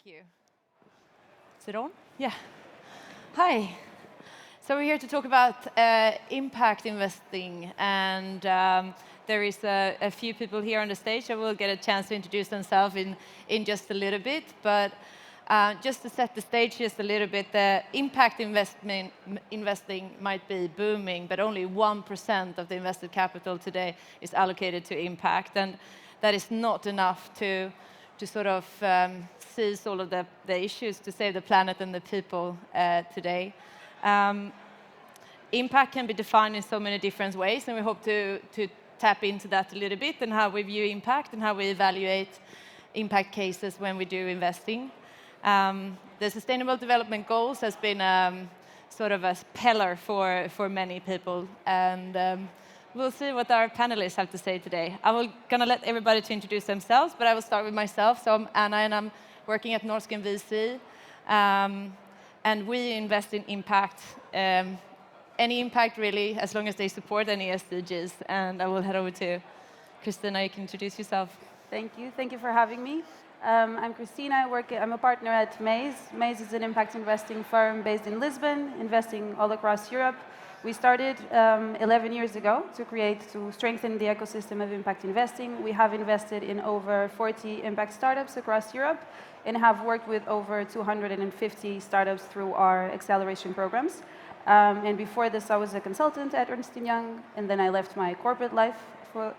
Thank you. Is it on? Yeah. Hi. So we're here to talk about impact investing, and there is a few people here on the stage that will get a chance to introduce themselves in just a little bit. But just to set the stage just a little bit, the impact investing might be booming, but only 1% of the invested capital today is allocated to impact, and that is not enough to sort of seize all of the issues to save the planet and the people today. Impact can be defined in so many different ways, and we hope to tap into that a little bit and how we view impact and how we evaluate impact cases when we do investing. The Sustainable Development Goals has been sort of a pillar for many people, and we'll see what our panelists have to say today. I'm going to let everybody to introduce themselves, but I will start with myself. So I'm Anna, and I'm working at Norrsken VC, and we invest in impact, any impact really, as long as they support any SDGs. And I will head over to Cristina. You can introduce yourself. Thank you. Thank you for having me. I'm Cristina. I'm a partner at Maze. Maze is an impact investing firm based in Lisbon, investing all across Europe. We started 11 years ago to strengthen the ecosystem of impact investing. We have invested in over 40 impact startups across Europe and have worked with over 250 startups through our acceleration programs. And before this, I was a consultant at Ernst & Young, and then I left my corporate life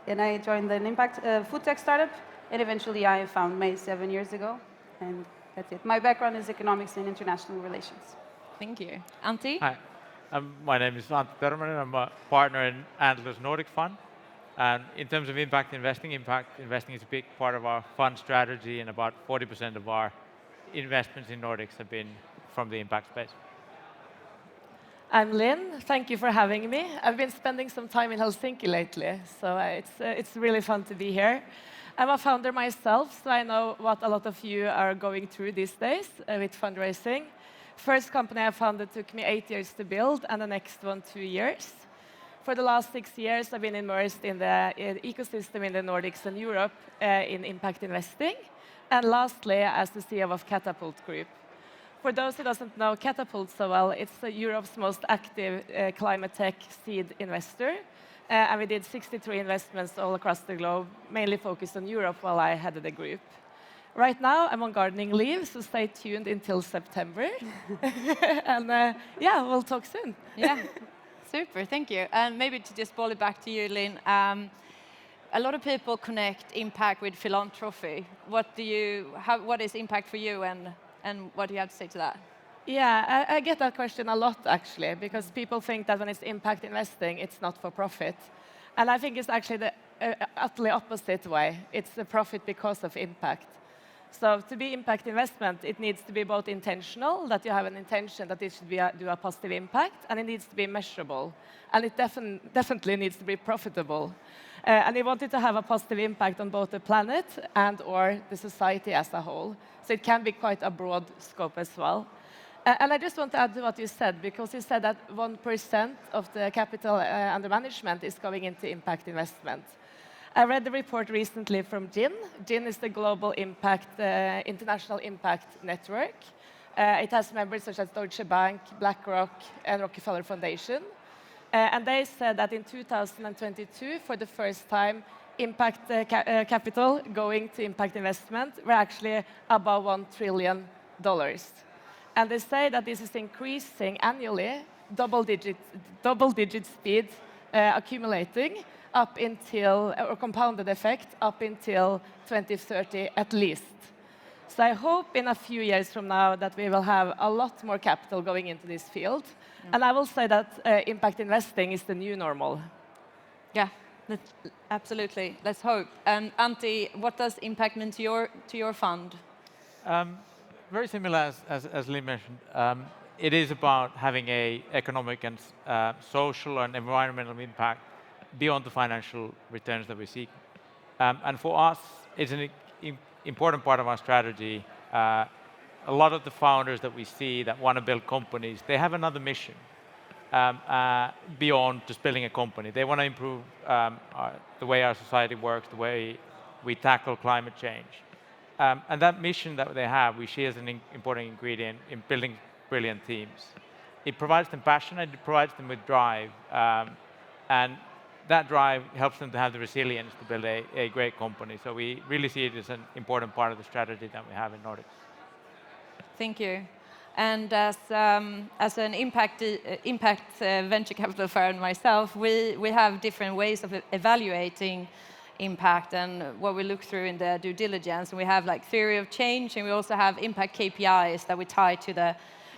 and I joined an impact food tech startup, and eventually I found Maze 7 years ago, and that's it. My background is economics and international relations. Thank you. Antti? Hi. My name is Antti Törmänen. I'm a partner in Antler's Nordic fund. And in terms of impact investing is a big part of our fund strategy, and about 40% of our investments in Nordics have been from the impact space. I'm Linn. Thank you for having me. I've been spending some time in Helsinki lately, so it's really fun to be here. I'm a founder myself, so I know what a lot of you are going through these days with fundraising. First company I founded took me 8 years to build, and the next one 2 years. For the last 6 years, I've been immersed in the ecosystem in the Nordics and Europe in impact investing. And lastly, as the CEO of Katapult Group. For those who doesn't know Katapult so well, it's Europe's most active climate tech seed investor. And we did 63 investments all across the globe, mainly focused on Europe while I headed the group. Right now, I'm on gardening leave, so stay tuned until September. And yeah, we'll talk soon. Yeah, super, thank you. And maybe to just boil it back to you, Linn, a lot of people connect impact with philanthropy. What is impact for you, and what do you have to say to that? Yeah, I get that question a lot, actually, because people think that when it's impact investing, it's not for profit. And I think it's actually the utterly opposite way. It's a profit because of impact. So to be impact investment, it needs to be both intentional, that you have an intention that it should do a positive impact, and it needs to be measurable. And it definitely needs to be profitable. And we wanted to have a positive impact on both the planet and/or the society as a whole. So it can be quite a broad scope as well. And I just want to add to what you said, because you said that 1% of the capital under management is going into impact investment. I read the report recently from GIN. GIN is the global international impact network. It has members such as Deutsche Bank, BlackRock, and Rockefeller Foundation. And they said that in 2022, for the first time, impact capital going to impact investment were actually above $1 trillion. And they say that this is increasing annually, double-digit speed, accumulating up until, or compounded effect, up until 2030 at least. So I hope in a few years from now that we will have a lot more capital going into this field. Yeah. And I will say that impact investing is the new normal. Yeah, absolutely. Let's hope. And Antti, what does impact mean to your fund? Very similar as Linn mentioned. It is about having an economic and social and environmental impact beyond the financial returns that we seek. And for us, it's an important part of our strategy. A lot of the founders that we see that want to build companies, they have another mission beyond just building a company. They want to improve the way our society works, the way we tackle climate change. And that mission that they have, we see as an important ingredient in building brilliant teams. It provides them passion and it provides them with drive. And that drive helps them to have the resilience to build a great company. So we really see it as an important part of the strategy that we have in Nordics. Thank you. And as an impact venture capital firm myself, we have different ways of evaluating impact and what we look through in the due diligence. And we have like theory of change, and we also have impact KPIs that we tie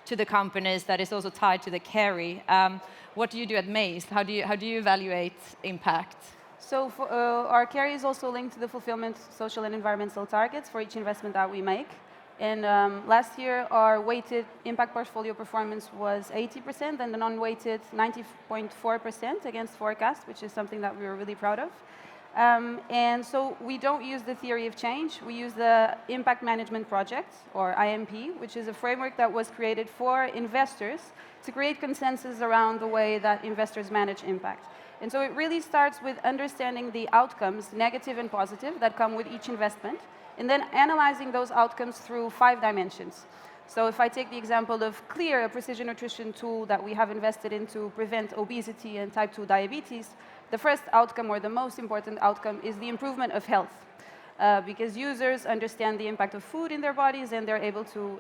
to the companies that is also tied to the carry. What do you do at Maze? How do you evaluate impact? So our carry is also linked to the fulfillment, social and environmental targets for each investment that we make. And last year, our weighted impact portfolio performance was 80%, and the non-weighted 90.4% against forecast, which is something that we were really proud of. And so we don't use the theory of change. We use the Impact Management Project, or IMP, which is a framework that was created for investors to create consensus around the way that investors manage impact. And so it really starts with understanding the outcomes, negative and positive, that come with each investment, and then analyzing those outcomes through 5 dimensions. So if I take the example of Clear, a precision nutrition tool that we have invested in to prevent obesity and type 2 diabetes, the first outcome, or the most important outcome, is the improvement of health. Because users understand the impact of food in their bodies and they're able to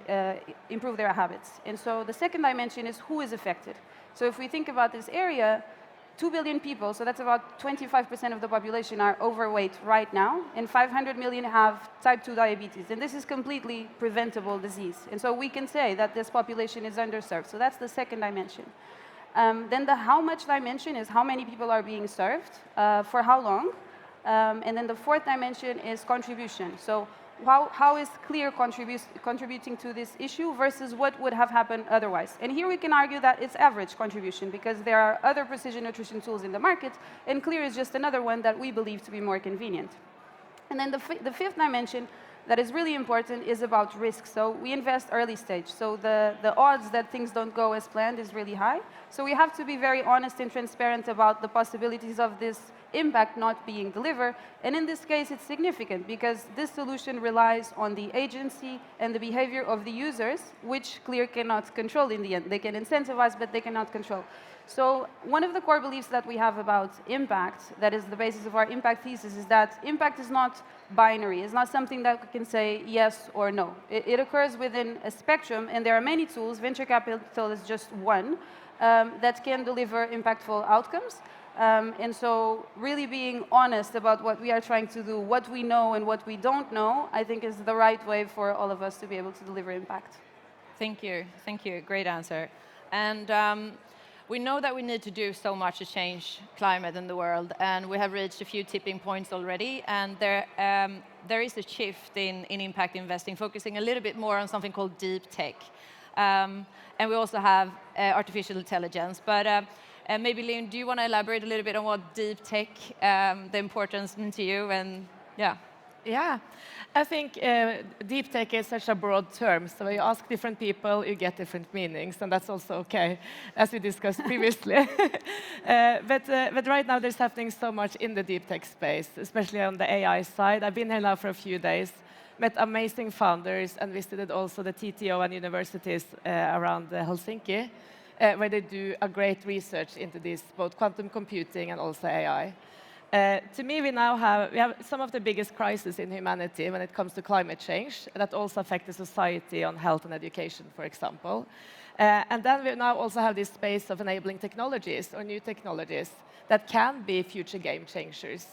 improve their habits. And so the second dimension is who is affected. So if we think about this area, 2 billion people, so that's about 25% of the population, are overweight right now, and 500 million have type 2 diabetes. And this is completely preventable disease. And so we can say that this population is underserved. So that's the second dimension. Then the how much dimension is how many people are being served, for how long. And then the fourth dimension is contribution. So how is Clear contributing to this issue versus what would have happened otherwise? And here we can argue that it's average contribution, because there are other precision nutrition tools in the market, and Clear is just another one that we believe to be more convenient. And then the fifth dimension that is really important is about risk. So we invest early stage. So the odds that things don't go as planned is really high. So we have to be very honest and transparent about the possibilities of this impact not being delivered. And in this case, it's significant because this solution relies on the agency and the behavior of the users, which Clear cannot control in the end. They can incentivize, but they cannot control. So one of the core beliefs that we have about impact, that is the basis of our impact thesis, is that impact is not binary. It's not something that we can say yes or no. It occurs within a spectrum, and there are many tools. Venture capital is just one that can deliver impactful outcomes. And so really being honest about what we are trying to do, what we know and what we don't know, I think is the right way for all of us to be able to deliver impact. Thank you. Thank you. Great answer. And we know that we need to do so much to change climate in the world, and we have reached a few tipping points already, and there is a shift in impact investing, focusing a little bit more on something called deep tech. And we also have artificial intelligence. But maybe, Linn, do you want to elaborate a little bit on what deep tech, the importance to you, and yeah. Yeah, I think deep tech is such a broad term. So when you ask different people, you get different meanings, and that's also okay, as we discussed previously. But right now, there's happening so much in the deep tech space, especially on the AI side. I've been here now for a few days, met amazing founders, and visited also the TTO and universities around Helsinki, where they do a great research into this, both quantum computing and also AI. To me, we have some of the biggest crises in humanity when it comes to climate change that also affect the society on health and education, for example. And then we now also have this space of enabling technologies or new technologies that can be future game changers.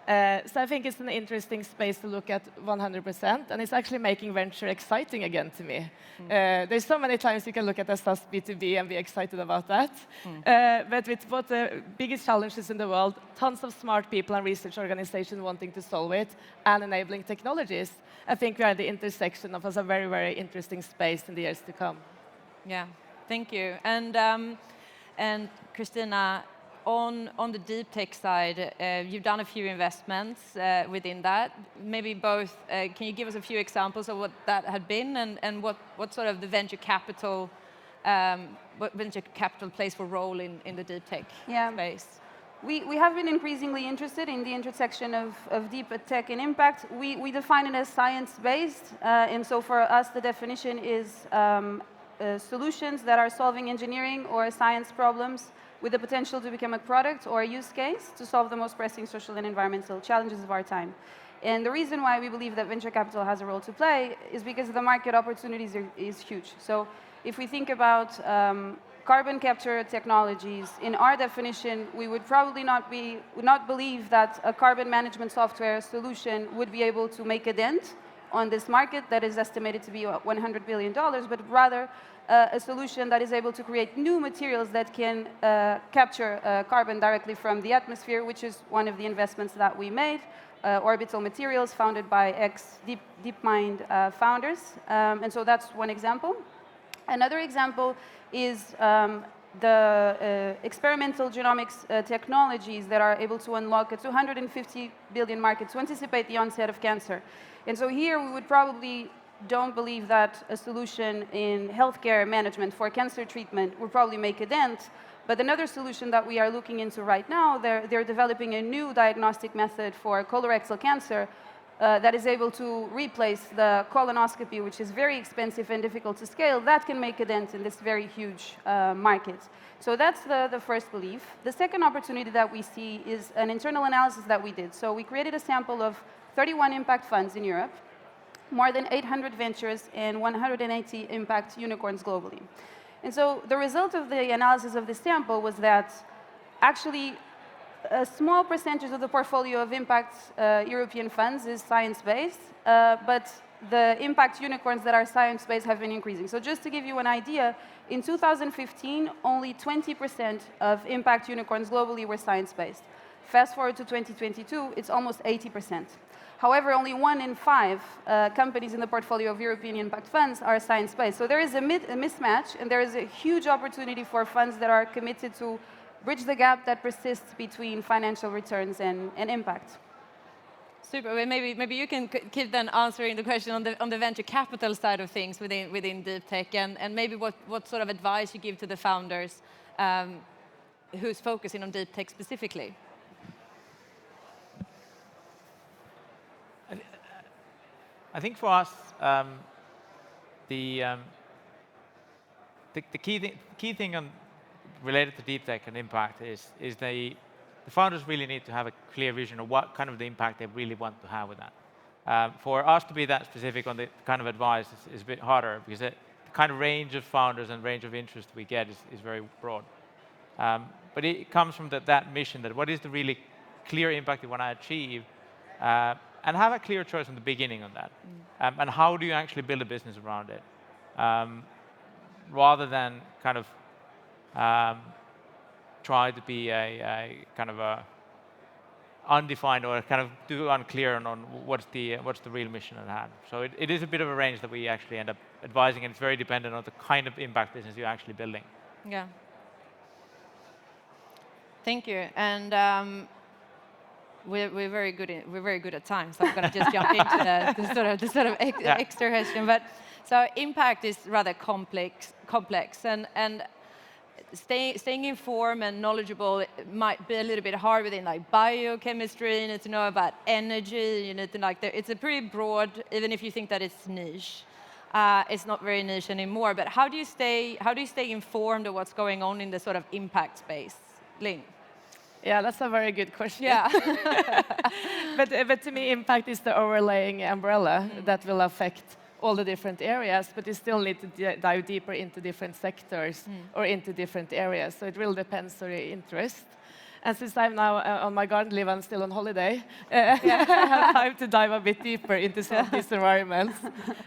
So I think it's an interesting space to look at 100%, and it's actually making venture exciting again to me. There's so many times you can look at a SaaS B2B and be excited about that. But with both the biggest challenges in the world, tons of smart people and research organizations wanting to solve it, and enabling technologies, I think we are at the intersection of a very, very interesting space in the years to come. Yeah, thank you. And Cristina, on the deep tech side, you've done a few investments within that. Maybe both, can you give us a few examples of what that had been, and what sort of the venture capital plays for role in the deep tech space? We have been increasingly interested in the intersection of deep tech and impact. We define it as science-based, and so for us the definition is solutions that are solving engineering or science problems with the potential to become a product or a use case to solve the most pressing social and environmental challenges of our time. And the reason why we believe that venture capital has a role to play is because the market opportunities is huge. So if we think about carbon capture technologies, in our definition, we would probably not believe that a carbon management software solution would be able to make a dent on this market that is estimated to be $100 billion, but rather a solution that is able to create new materials that can capture carbon directly from the atmosphere, which is one of the investments that we made. Orbital Materials, founded by ex-DeepMind founders. And so that's one example. Another example is the experimental genomics technologies that are able to unlock a 250 billion market to anticipate the onset of cancer. And so here we would probably don't believe that a solution in healthcare management for cancer treatment would probably make a dent. But another solution that we are looking into right now, they're developing a new diagnostic method for colorectal cancer that is able to replace the colonoscopy, which is very expensive and difficult to scale. That can make a dent in this very huge market. So that's the first belief. The second opportunity that we see is an internal analysis that we did. So we created a sample of 31 impact funds in Europe, more than 800 ventures, and 180 impact unicorns globally. And so the result of the analysis of this sample was that actually a small percentage of the portfolio of impact European funds is science-based, but the impact unicorns that are science-based have been increasing. So just to give you an idea, in 2015, only 20% of impact unicorns globally were science-based. Fast forward to 2022, it's almost 80%. However, only 1 in 5 companies in the portfolio of European impact funds are science-based. So there is a mismatch, and there is a huge opportunity for funds that are committed to bridge the gap that persists between financial returns and impact. Super. Well, maybe you can keep then answering the question on the venture capital side of things within deep tech, and maybe what sort of advice you give to the founders who's focusing on deep tech specifically. I think for us, the key thing related to deep tech and impact is the founders really need to have a clear vision of what kind of the impact they really want to have with that. For us to be that specific on the kind of advice is a bit harder because the kind of range of founders and range of interest we get is very broad. But it comes from that mission, that what is the really clear impact you want to achieve, and have a clear choice from the beginning on that. And how do you actually build a business around it? Rather than kind of try to be a kind of a undefined or kind of too unclear on what's the real mission at hand. So it is a bit of a range that we actually end up advising, and it's very dependent on the kind of impact business you're actually building. Yeah. Thank you. And we're very good at time, so I'm going to just jump into the sort of extra question. But so impact is rather complex, and staying informed and knowledgeable might be a little bit hard within like biochemistry. You need to know about energy. You need to it's a pretty broad, even if you think that it's niche. It's not very niche anymore. But how do you stay informed of what's going on in the sort of impact space, Linn? Yeah, that's a very good question. Yeah. but to me, impact is the overlaying umbrella that will affect all the different areas, but you still need to dive deeper into different sectors or into different areas. So it really depends on your interest. And since I'm now on my garden leave, I'm still on holiday. I have time to dive a bit deeper into some of these environments.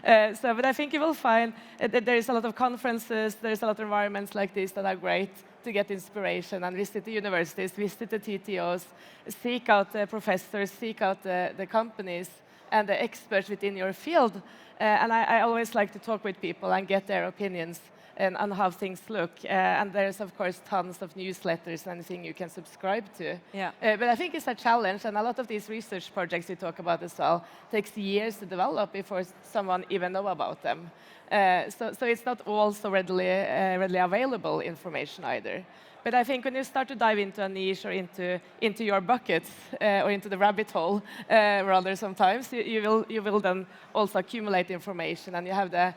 But I think you will find that there is a lot of conferences, there's a lot of environments like this that are great to get inspiration, and visit the universities, visit the TTOs, seek out the professors, seek out the companies and the experts within your field. And I always like to talk with people and get their opinions on how things look. And there's, of course, tons of newsletters and anything you can subscribe to. Yeah. But I think it's a challenge, and a lot of these research projects you talk about as well takes years to develop before someone even know about them. So it's not all so readily available information either. But I think when you start to dive into a niche or into your buckets or into the rabbit hole, rather sometimes, you will then also accumulate information, and you have the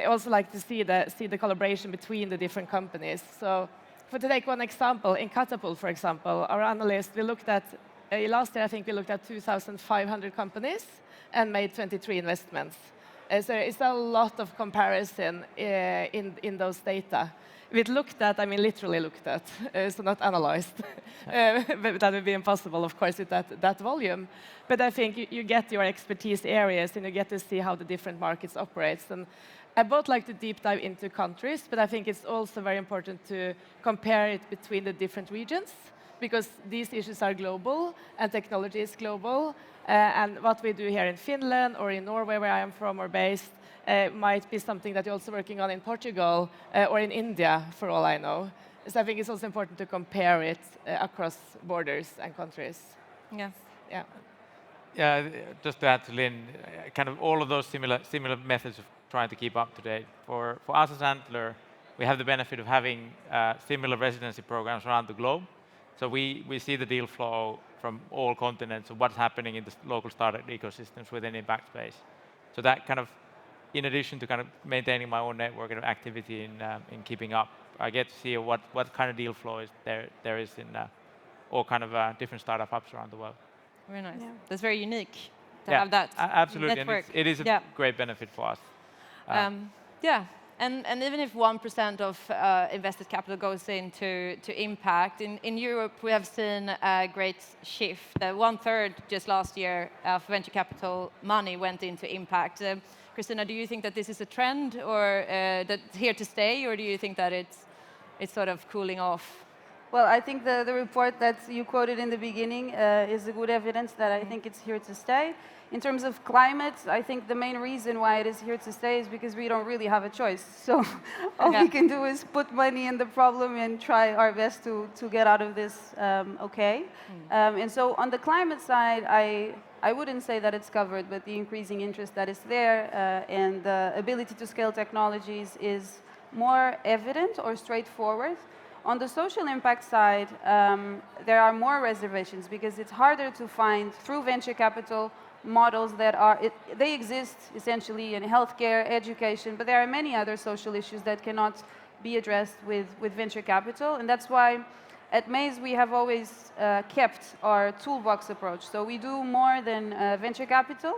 also like to see the collaboration between the different companies. So, to take one example, in Katapult, for example, our analyst, we looked at last year. I think we looked at 2,500 companies and made 23 investments. So it's a lot of comparison in those data. We looked at, I mean, literally looked at, so not analyzed. But that would be impossible, of course, with that volume. But I think you get your expertise areas, and you get to see how the different markets operate. And I both like to deep dive into countries, but I think it's also very important to compare it between the different regions, because these issues are global, and technology is global. And what we do here in Finland or in Norway, where I am from or based, might be something that you're also working on in Portugal or in India, for all I know. So I think it's also important to compare it across borders and countries. Yes. Yeah. Yeah, just to add to Linn, kind of all of those similar methods of trying to keep up to date. For us as Antler, we have the benefit of having similar residency programs around the globe. So we see the deal flow from all continents of what's happening in the local startup ecosystems within impact space. So that kind of, in addition to kind of maintaining my own network and activity in keeping up, I get to see what kind of deal flow is there is in all kind of different startup hubs around the world. Very nice. Yeah. That's very unique to have that absolutely, network. and it is a great benefit for us. Yeah, and even if 1% of invested capital goes into impact, in Europe we have seen a great shift. 1/3 just last year of venture capital money went into impact. Cristina, do you think that this is a trend, or that's here to stay, or do you think that it's sort of cooling off? Well, I think the report that you quoted in the beginning is a good evidence that I think it's here to stay. In terms of climate, I think the main reason why it is here to stay is because we don't really have a choice. So all we can do is put money in the problem and try our best to get out of this okay. And so on the climate side, I wouldn't say that it's covered, but the increasing interest that is there and the ability to scale technologies is more evident or straightforward. On the social impact side, there are more reservations because it's harder to find, through venture capital, models that they exist essentially in healthcare, education, but there are many other social issues that cannot be addressed with venture capital. And that's why at Maze we have always kept our toolbox approach. So we do more than venture capital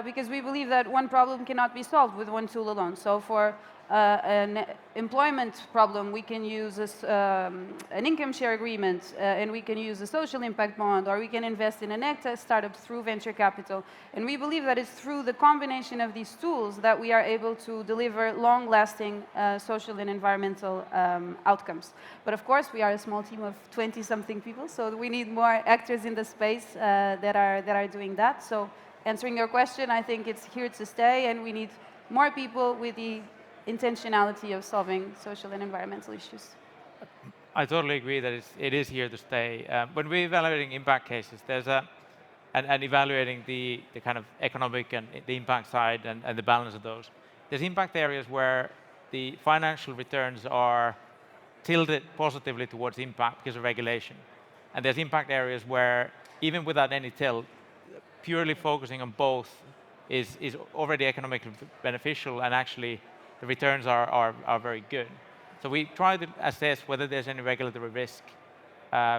because we believe that one problem cannot be solved with one tool alone. So for an employment problem, we can use an income share agreement, and we can use a social impact bond, or we can invest in an ag startup through venture capital. And we believe that it's through the combination of these tools that we are able to deliver long-lasting social and environmental outcomes. But of course, we are a small team of 20-something people, so we need more actors in the space that are doing that. So answering your question, I think it's here to stay, and we need more people with the intentionality of solving social and environmental issues. I totally agree that it is here to stay. When we're evaluating impact cases, there's and evaluating the kind of economic and the impact side and the balance of those, there's impact areas where the financial returns are tilted positively towards impact because of regulation. And there's impact areas where, even without any tilt, purely focusing on both is already economically beneficial, and actually the returns are very good. So we try to assess whether there's any regulatory risk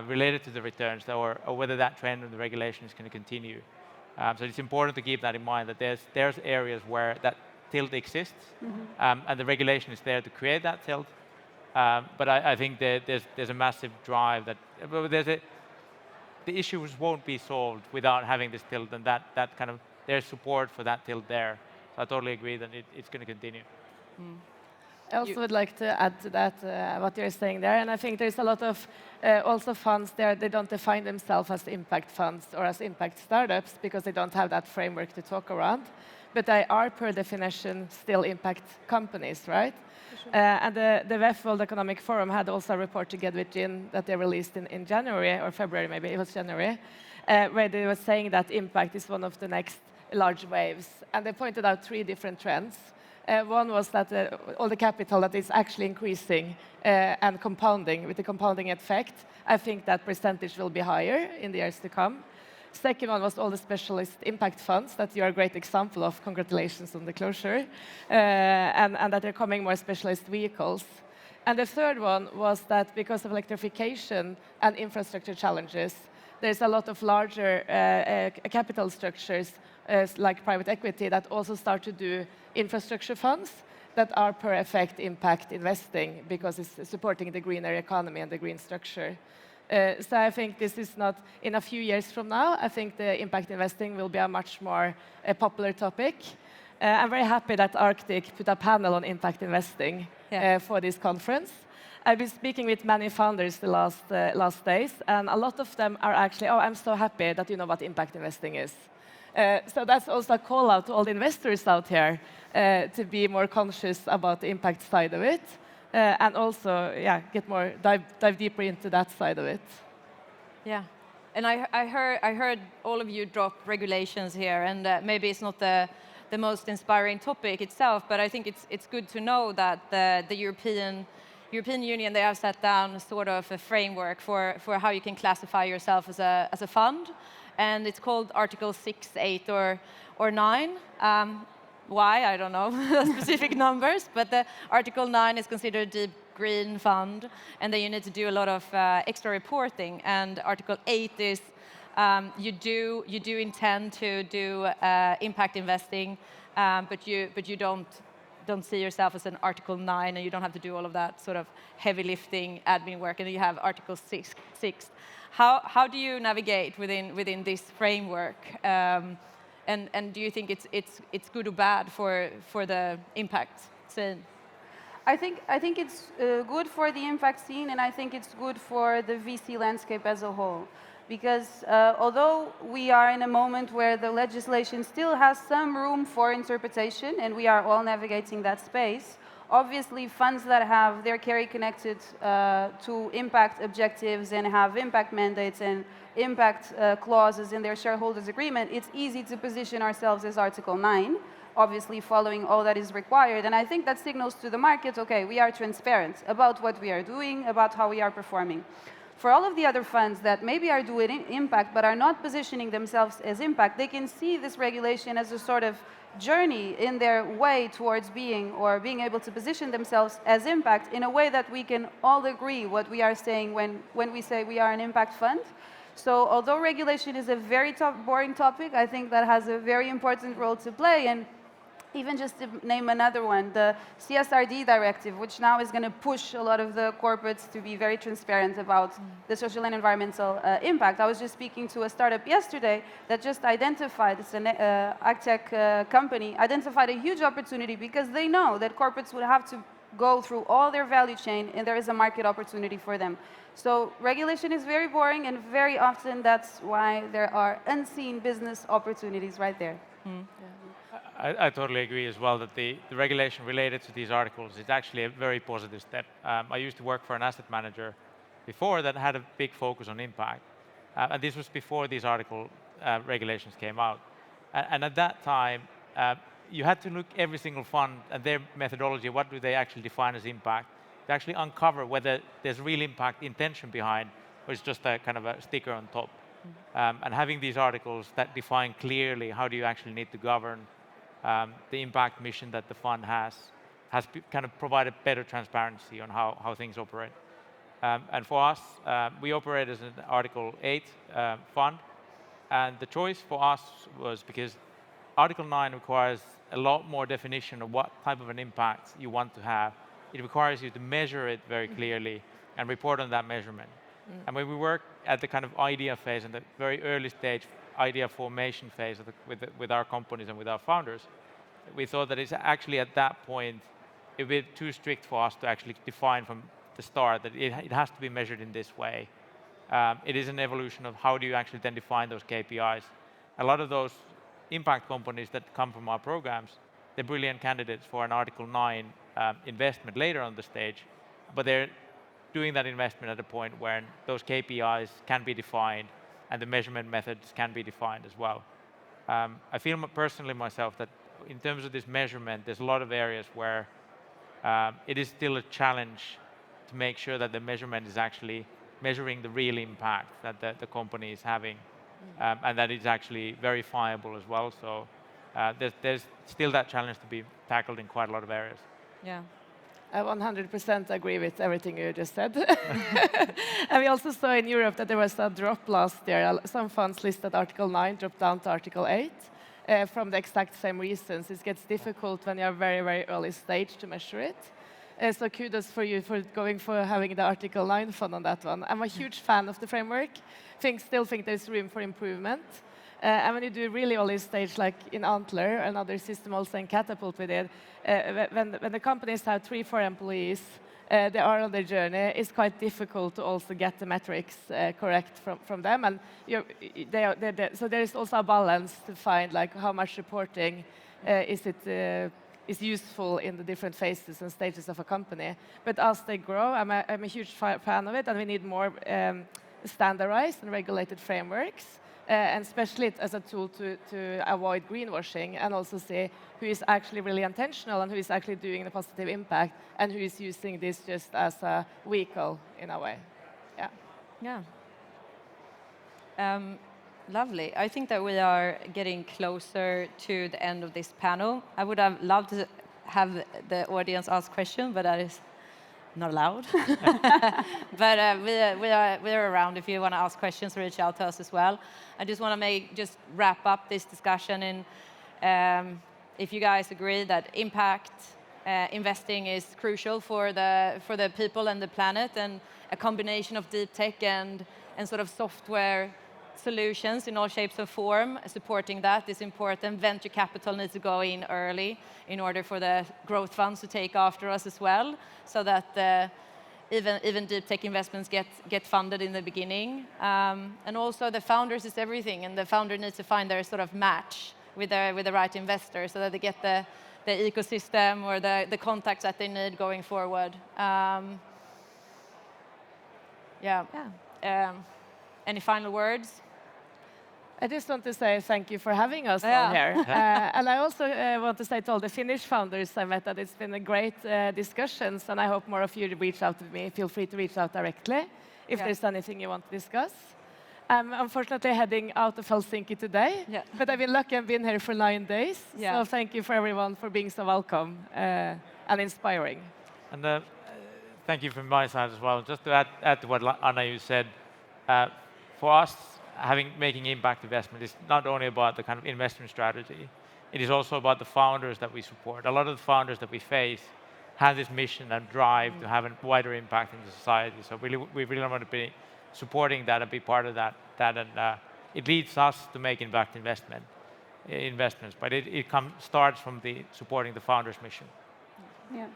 related to the returns, or whether that trend of the regulation is going to continue. So it's important to keep that in mind, that there's areas where that tilt exists, and the regulation is there to create that tilt. But I think that there's a massive drive that the issues won't be solved without having this tilt, and that kind of, there's support for that tilt there. So I totally agree that it's going to continue. I also would like to add to that what you're saying there, and I think there's a lot of also funds there. They don't define themselves as impact funds or as impact startups because they don't have that framework to talk around, but they are per definition still impact companies, right? Sure. And the WEF World Economic Forum had also a report together with Jin that they released in January or February, maybe it was January, where they were saying that impact is one of the next large waves, and they pointed out 3 different trends. One was that all the capital that is actually increasing and compounding, with the compounding effect, I think that percentage will be higher in the years to come. Second one was all the specialist impact funds that you are a great example of. Congratulations on the closure. And that they're coming more specialist vehicles. And the third one was that because of electrification and infrastructure challenges, there's a lot of larger capital structures like private equity that also start to do infrastructure funds that are per effect impact investing because it's supporting the greener economy and the green structure. So I think this is not, in a few years from now, I think the impact investing will be a much more popular topic. I'm very happy that Arctic put a panel on impact investing for this conference. I've been speaking with many founders the last days, and a lot of them are actually, oh, I'm so happy that you know what impact investing is. So that's also a call out to all the investors out here to be more conscious about the impact side of it, and also, get more dive deeper into that side of it. Yeah, and I heard all of you drop regulations here, and maybe it's not the most inspiring topic itself, but I think it's good to know that the European Union, they have set down sort of a framework for how you can classify yourself as a fund, and it's called Article 6, 8, or 9. Why? I don't know specific numbers, but the Article 9 is considered a deep green fund, and then you need to do a lot of extra reporting. And Article 8 is you do intend to do impact investing, but you don't see yourself as an Article 9, and you don't have to do all of that sort of heavy lifting admin work. And you have Article 6. How do you navigate within this framework? And do you think it's good or bad for the impact scene? I think it's good for the impact scene, and I think it's good for the VC landscape as a whole. Because although we are in a moment where the legislation still has some room for interpretation, and we are all navigating that space, obviously funds that have their carry connected to impact objectives and have impact mandates and impact clauses in their shareholders agreement, it's easy to position ourselves as Article 9, obviously following all that is required. And I think that signals to the market, okay, we are transparent about what we are doing, about how we are performing. For all of the other funds that maybe are doing impact but are not positioning themselves as impact, they can see this regulation as a sort of journey in their way towards being able to position themselves as impact in a way that we can all agree what we are saying when we say we are an impact fund. So although regulation is a very boring topic, I think that has a very important role to play. And even just to name another one, the CSRD directive, which now is going to push a lot of the corporates to be very transparent about the social and environmental impact. I was just speaking to a startup yesterday that just identified, it's an agtech company, identified a huge opportunity because they know that corporates would have to go through all their value chain, and there is a market opportunity for them. So regulation is very boring, and very often that's why there are unseen business opportunities right there. I totally agree as well that the regulation related to these articles is actually a very positive step. I used to work for an asset manager before that had a big focus on impact. And this was before these article regulations came out. And at that time, you had to look every single fund and their methodology, what do they actually define as impact, to actually uncover whether there's real impact intention behind, or it's just a kind of a sticker on top. And having these articles that define clearly how do you actually need to govern the impact mission that the fund has kind of provided better transparency on how things operate. And for us, we operate as an Article 8 fund, and the choice for us was because Article 9 requires a lot more definition of what type of an impact you want to have. It requires you to measure it very clearly and report on that measurement. And when we work at the kind of idea phase and the very early stage idea formation phase with our companies and with our founders, we thought that it's actually at that point a bit too strict for us to actually define from the start that it has to be measured in this way. It is an evolution of how do you actually then define those KPIs. A lot of those impact companies that come from our programs, they're brilliant candidates for an Article 9 investment later on the stage, but they're doing that investment at a point where those KPIs can be defined and the measurement methods can be defined as well. I feel personally myself that in terms of this measurement, there's a lot of areas where it is still a challenge to make sure that the measurement is actually measuring the real impact that the company is having, and that it's actually verifiable as well. So there's still that challenge to be tackled in quite a lot of areas. Yeah. I 100% agree with everything you just said. And we also saw in Europe that there was a drop last year. Some funds listed Article 9 dropped down to Article 8 from the exact same reasons. It gets difficult when you're very, very early stage to measure it. So kudos for you for going for having the Article 9 fund on that one. I'm a huge fan of the framework. Still think there's room for improvement. And when you do really early stage, like in Antler, another system also in Katapult we did, when the companies have 3-4 employees, they are on their journey, it's quite difficult to also get the metrics correct from them. And so there is also a balance to find like how much reporting is useful in the different phases and stages of a company. But as they grow, I'm a huge fan of it, and we need more standardized and regulated frameworks. And especially as a tool to avoid greenwashing and also see who is actually really intentional and who is actually doing the positive impact and who is using this just as a vehicle in a way. Yeah. Yeah. Lovely. I think that we are getting closer to the end of this panel. I would have loved to have the audience ask questions, but that is not allowed. But we are around if you want to ask questions, reach out to us as well. I just want to just wrap up this discussion in if you guys agree that impact investing is crucial for the people and the planet, and a combination of deep tech and sort of software solutions in all shapes and form supporting that is important. Venture capital needs to go in early in order for the growth funds to take after us as well, so that even deep tech investments get funded in the beginning. And also the founders is everything, and the founder needs to find their sort of match with the right investor so that they get the ecosystem or the contacts that they need going forward. Any final words? I just want to say thank you for having us all here. And I also want to say to all the Finnish founders I met that it's been a great discussions, and I hope more of you reach out to me. Feel free to reach out directly if there's anything you want to discuss. I'm unfortunately heading out of Helsinki today, but I've been lucky and been here for 9 days. So thank you for everyone for being so welcome and inspiring. And thank you from my side as well. Just to add to what Anna you said, for us, making impact investment is not only about the kind of investment strategy, it is also about the founders that we support. A lot of the founders that we face have this mission and drive to have a wider impact in the society. So we really want to be supporting that and be part of that. And it leads us to make impact investments, but it starts from supporting the founders' mission. Yeah.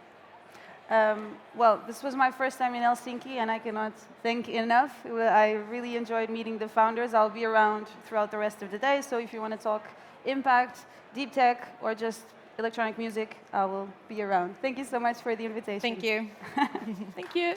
Well, this was my first time in Helsinki, and I cannot thank enough. I really enjoyed meeting the founders. I'll be around throughout the rest of the day, so if you want to talk impact, deep tech, or just electronic music, I will be around. Thank you so much for the invitation. Thank you. Thank you.